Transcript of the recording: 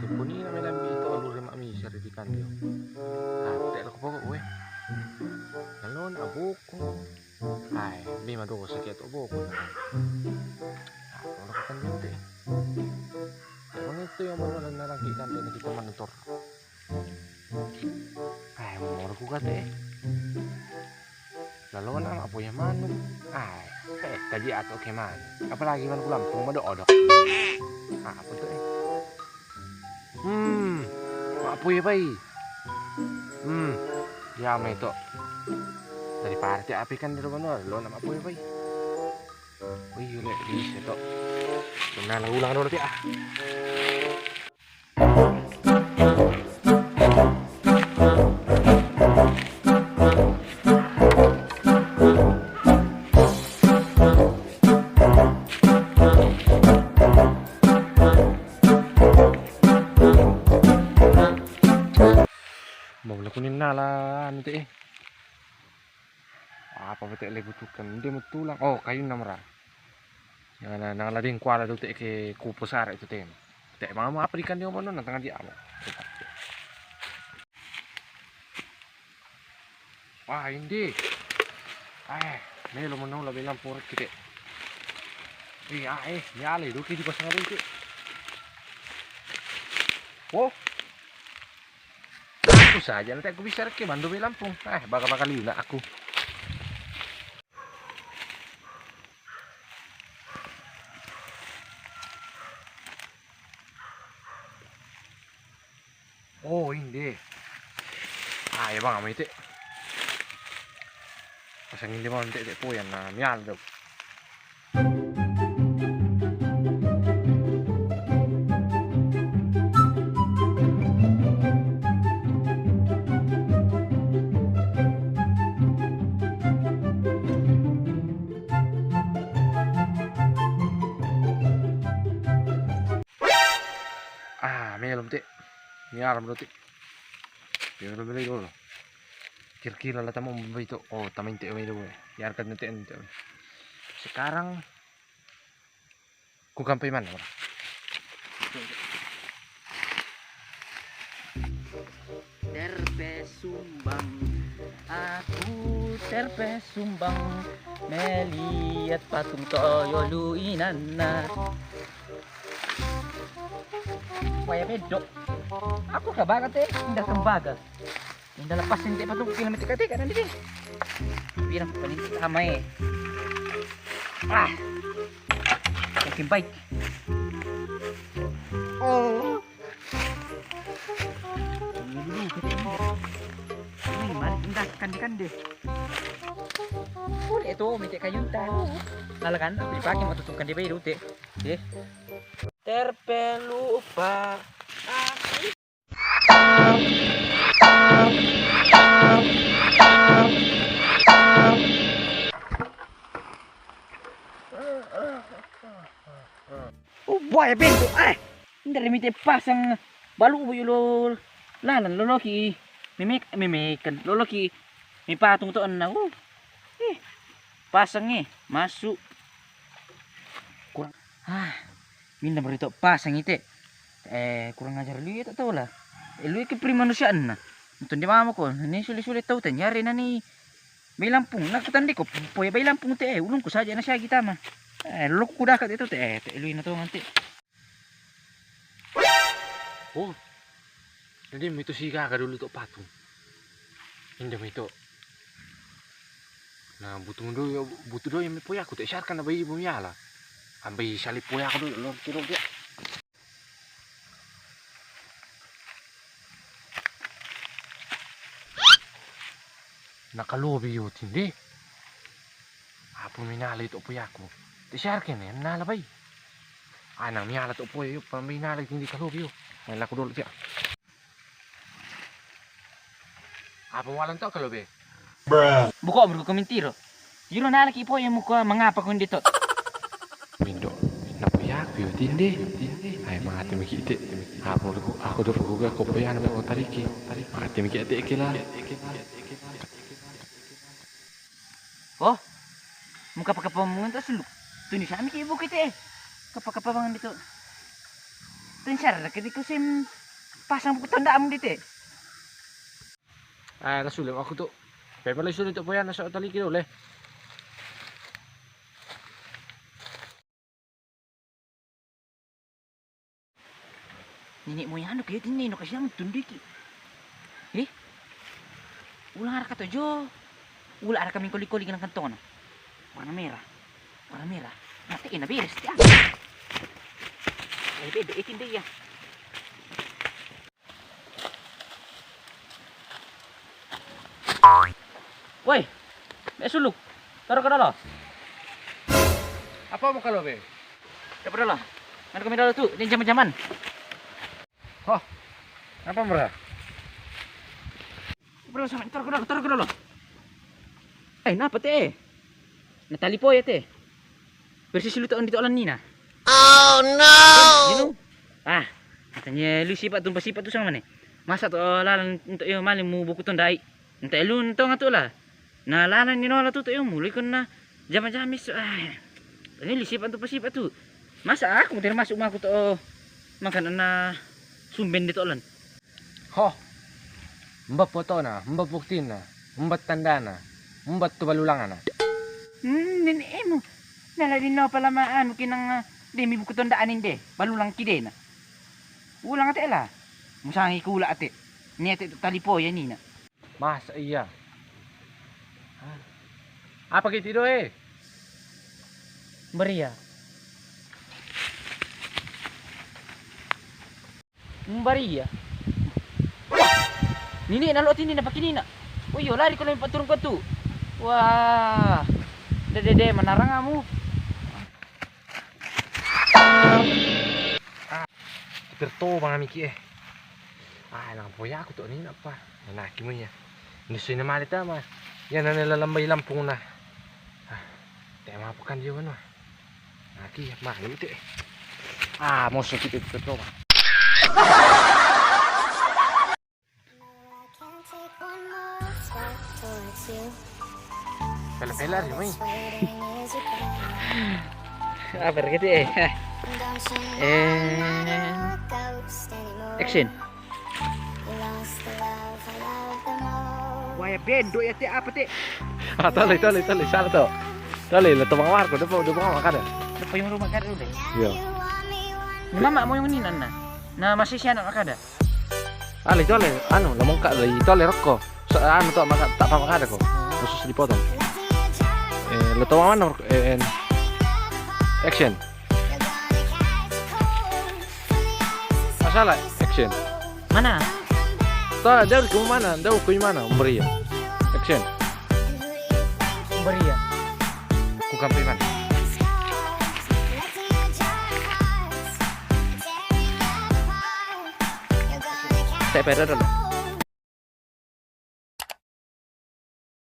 Kuni na may lambi ito alure mami sarilikan dio. Ate ko po we. Nalon abuko. Ay, di mado ko sakit abuko. Ano ka kan dito eh. Kung ito yung mga naragikan din kita manutor. Ay, mo ko kate. Lalo na apo yang manuk. Ay, tadi ato ke man. Apalagi man ko lampung mado-odok. Apa tuh eh? Apoy bay. Ya may to. Dari party api kan di rumah lo nama apoy bay. Wih, le bisa to. Benar ulang dulu ti ah. Mau lakuin nala nanti eh. Apa betul butuhkan dia mau tulang. Oh, kayu namra. Yang lading kuala tuh teh ke kupusar itu teh. Teh mau apa ikan dia mana tengah dia apa. Wah, ini. Ini lo menang lebih lampur kita. Iya, nyale itu di pasang itu. Oh. Aku saja nanti aku bisa ke bantu di Lampung. Bakal lina aku. Oh, ini. Ya bang, kami itu. Pasangin di mana nanti po yan na miyal daw. May alam ti. May alam daw ti. Pero beli dulu. Kira-kira lah tamu itu. Oh, tamu itu may dulu. Biarkan nanti ente. Sekarang ku kampai mana? Terpesumbang, aku terpesumbang melihat patung toyo luinana. Waya pedok. Aku kabagat indah tembaga. Indah lepas nanti patung film tika-tika nanti deh. Bilang paninti kamay. Makin baik. Oh. Kan deh. Boleh itu minta kayu tahu. Lalakan dipakai mau tutupkan di bayi rute. Deh. Terpelupa. Buaya bento. Hindi minta pasang balu buyo lalan loloki. Memekan loloki. May patong to na. Pasang masuk. Kurang. Minda berito pasang ite. Kurang ajar lu itu tahu lah. Lu ke primanusiaan na. Untuk di mama ko, ni sulit-sulit tahu teh nyari na ni may Lampung. Nakutandi ko, poy bay Lampung te ulong ko saja na siya kita mah. Lulok ko dakat ito te lu na to nganti. Oh. Jadi mo ito siga ka dulu to patung. Hindi mo ito. Nah, butuh do yang poya aku tak syarkan na bayi ibu miala. Ambil salip poya aku dulu lor kiro dia. Nakalobi yun hindi. Apo minala ito poya aku. Tak syarkan ya nala bay. Nang miala to poya yun paminala hindi kalobi yun. May laku dulu dia. Apa walang to kalobi? Buko berkomentiro. Jiro na laki po yung mukha mangapa kung dito. Mindo, napoyak yo tindi. Ay mati mikite. Ako do fuga ko po yan mo tariki. Mati mikite kila. Oh. Muka pakapamungan ta suluk. Tunis ami kay bukit Kapakapabangan dito. Tensar, kadi ko sim pasang buku tandaan mo dito eh. Ah, nasulim ako to. Pero pala sulit to po yan. Nasa taliki ulit. Nini mo yan, kayo tinino kasi ang tundik eh. Eh? Ulang harap ka to, Jo. Ula harap kaming kulik-kulik ng kantong, ano? Warna merah. Warna merah. Natiin na beres, tiyan. Ay, bebe, itin din yan. Woy! May sulok. Taro ka dalo. Apa mo kalobe? Taro ka dalo. Ano kami dalo tu? Ini jaman-jaman. Hah? Apa merah? Bro, sama taruh ke dalam. Eh, napa teh? Natali po ya teh. Versi silu taon dito alam nina. Oh no! You know? Ah, katanya lu sifat tu sama nih. Masa tu lalang untuk yo maling mu buku tondai. Entah lu ento ngatu lah. Nah, lalang ni nola tu yo mulai kena jam-jam isu. Ah. Ini lu sifat tu. Masa aku mau masuk maku tu makan na sumben dito alam. Hah? Mbak foto na, mbak bukti na, mbak tanda na, mbak tubalulangan na. Nini mo. Nalalin na pala maan kinang di mi buku tandaan hindi. Balulang kide na. Ulang ate lah. Musangi kula ate. Ni ate talipo yan nina. Masa iya? Apa gitu do eh? Maria. Maria. Nini nalot ini na pakinina. Uyo lari ko lang paturong ko tu. Wah. Dede menarang kamu. Terto mga miki eh. Ah, nakapoya ako to. Ano yun apa? Nanaki mo niya. Gusto na malit ma. Yan na nilalambay lampong na. Ah, tayo mapakan diyo ano. Naki, malim ito eh. Ah, mo sakit ito to. Pela-pela rin mo eh. Ah, berarti action. Wah, bendo ya teh apa teh? Ah, tali. Sana to. Tali, lato mga warko. Doon mga makada. Apa yung rumah kada udah? Iya. Ni mama mo yung ninan na masisya na kada. Ali, tali. Ano, lamang ka. Tali, rokko. Sa ano to, tak pa makada ko. Khusus dipotong. Lato mga ano. Action. Masalah, action. Mana? Tahu dari ke mana? Tahu ke mana? Umbria. Action. Maria. Ku kampai mana? Saya pada dulu.